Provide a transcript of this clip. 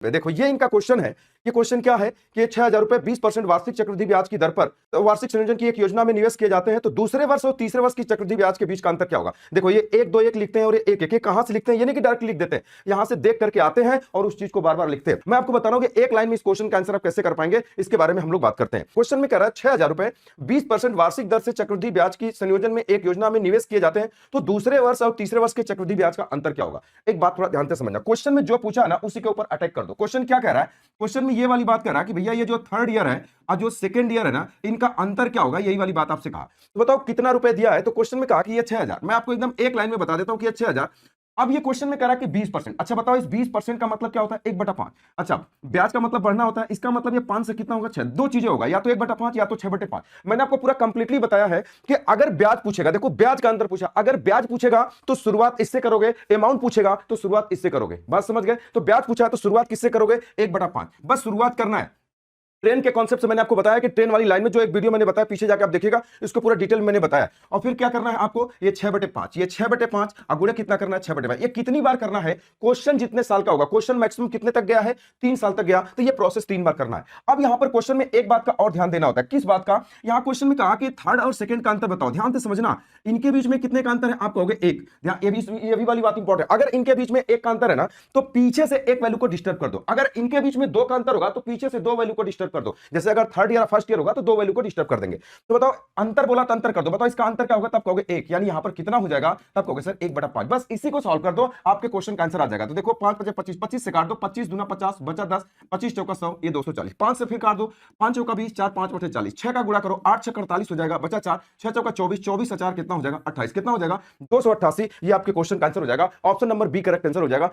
देखो ये इनका क्वेश्चन है। ये क्वेश्चन क्या है कि 6,000 रुपए 20% वार्षिक चक्रवृद्धि ब्याज की दर पर तो वार्षिक संयोजन की एक योजना में निवेश किए जाते हैं, तो दूसरे वर्ष और तीसरे वर्ष की चक्रवृद्धि ब्याज के बीच का अंतर क्या होगा। देखो ये 1 2 1 लिखते हैं और ये 1 1 कहां से लिखते हैं, ये नहीं कि डायरेक्ट लिख देते हैं, यहां से देख करके आते हैं और उस चीज को बार बार लिखते हैं। मैं आपको बता रहा हूं कि एक लाइन में इस क्वेश्चन का आंसर आप कैसे कर पाएंगे, इसके बारे में हम लोग बात करते हैं। क्वेश्चन में कह रहा है 6,000 रुपए 20% वार्षिक दर से चक्रवृद्धि ब्याज की संयोजन में एक योजना में निवेश किए जाते हैं, तो दूसरे वर्ष और तीसरे वर्ष के चक्रवृद्धि ब्याज का अंतर क्या होगा। एक बात थोड़ा ध्यान से समझना, क्वेश्चन में जो पूछा है ना उसी के ऊपर अटैक कर दो। क्वेश्चन क्या कह रहा है, क्वेश्चन में ये वाली बात कर रहा है कि भैया ये जो थर्ड ईयर है और जो सेकंड ईयर है ना, इनका अंतर क्या होगा, यही वाली बात आपसे कहा। तो बताओ कितना रुपए दिया है, तो क्वेश्चन में कहा कि ये 6,000। मैं आपको एकदम एक लाइन में बता देता हूं कि ये 6,000। अब ये क्वेश्चन में कह रहा है कि 20%। अच्छा बताओ इस 20% का मतलब क्या होता है, 1/5। अच्छा ब्याज का मतलब बढ़ना होता है, इसका मतलब ये 5 से कितना होगा, 6। दो चीजें होगा, या तो 1/5 या तो 6/5। मैंने आपको पूरा कंप्लीटली बताया है कि अगर ब्याज पूछेगा, देखो ब्याज का अंतर पूछा, अगर ब्याज पूछेगा तो शुरुआत इससे करोगे, अमाउंट पूछेगा तो शुरुआत इससे करोगे। बात समझ गए। तो ब्याज पूछा है तो शुरुआत किससे करोगे, 1/5। बस शुरुआत करना है। ट्रेन के कॉन्सेप्ट से मैंने आपको बताया कि ट्रेन वाली लाइन में जो एक वीडियो मैंने बताया, पीछे जाकर आप देखिएगा, इसको पूरा डिटेल मैंने बताया। और फिर क्या करना है आपको, ये 6/5, ये 6/5 गुणा कितना करना है, 6/5। ये कितनी बार करना है, क्वेश्चन जितने साल का होगा, क्वेश्चन मैक्सिमम कितने तक गया है, 3 साल तक गया, तो ये प्रोसेस 3 बार करना है। अब यहां पर क्वेश्चन में एक बात का और ध्यान देना होता है। किस बात का, यहां क्वेश्चन में कहा कि थर्ड और सेकंड का अंतर बताओ। ध्यान से समझना, इनके बीच में कितने का अंतर है, आप कहोगे 1। ये भी वाली बात इंपॉर्टेंट है। अगर इनके बीच में 1 का अंतर है ना, तो पीछे से एक वैल्यू को डिस्टर्ब कर दो। अगर इनके बीच में 2 का अंतर होगा तो पीछे से 2 वैल्यू को डिस्टर्ब कर दो। जैसे अगर थर्ड ईयर फर्स्ट ईयर होगा तो 2 वैल्यू को डिस्टर्ब कर देंगे। तो बताओ अंतर बोला तो अंतर कर दो, बताओ इसका अंतर क्या होगा, तब कहोगे 1। यानी यहां पर कितना हो जाएगा, तब कहोगे सर 1/5। बस इसी को सॉल्व कर दो, आपके क्वेश्चन का आंसर आ जाएगा। तो देखो 5 5 25, 25 से काट दो, 25 दूना 50 बचा 10, 25 चौका 100, ये 240। 5 से फिर काट दो, 5 चौका 20, 4 5 बटे 40, 6 का गुणा करो, 8 6 48 हो जाएगा, बचा 4, 6 चौका 24, 24 4 कितना हो जाएगा, 28। कितना हो जाएगा, 288। ये आपके क्वेश्चन का आंसर हो जाएगा। Option number B correct answer हो जाएगा।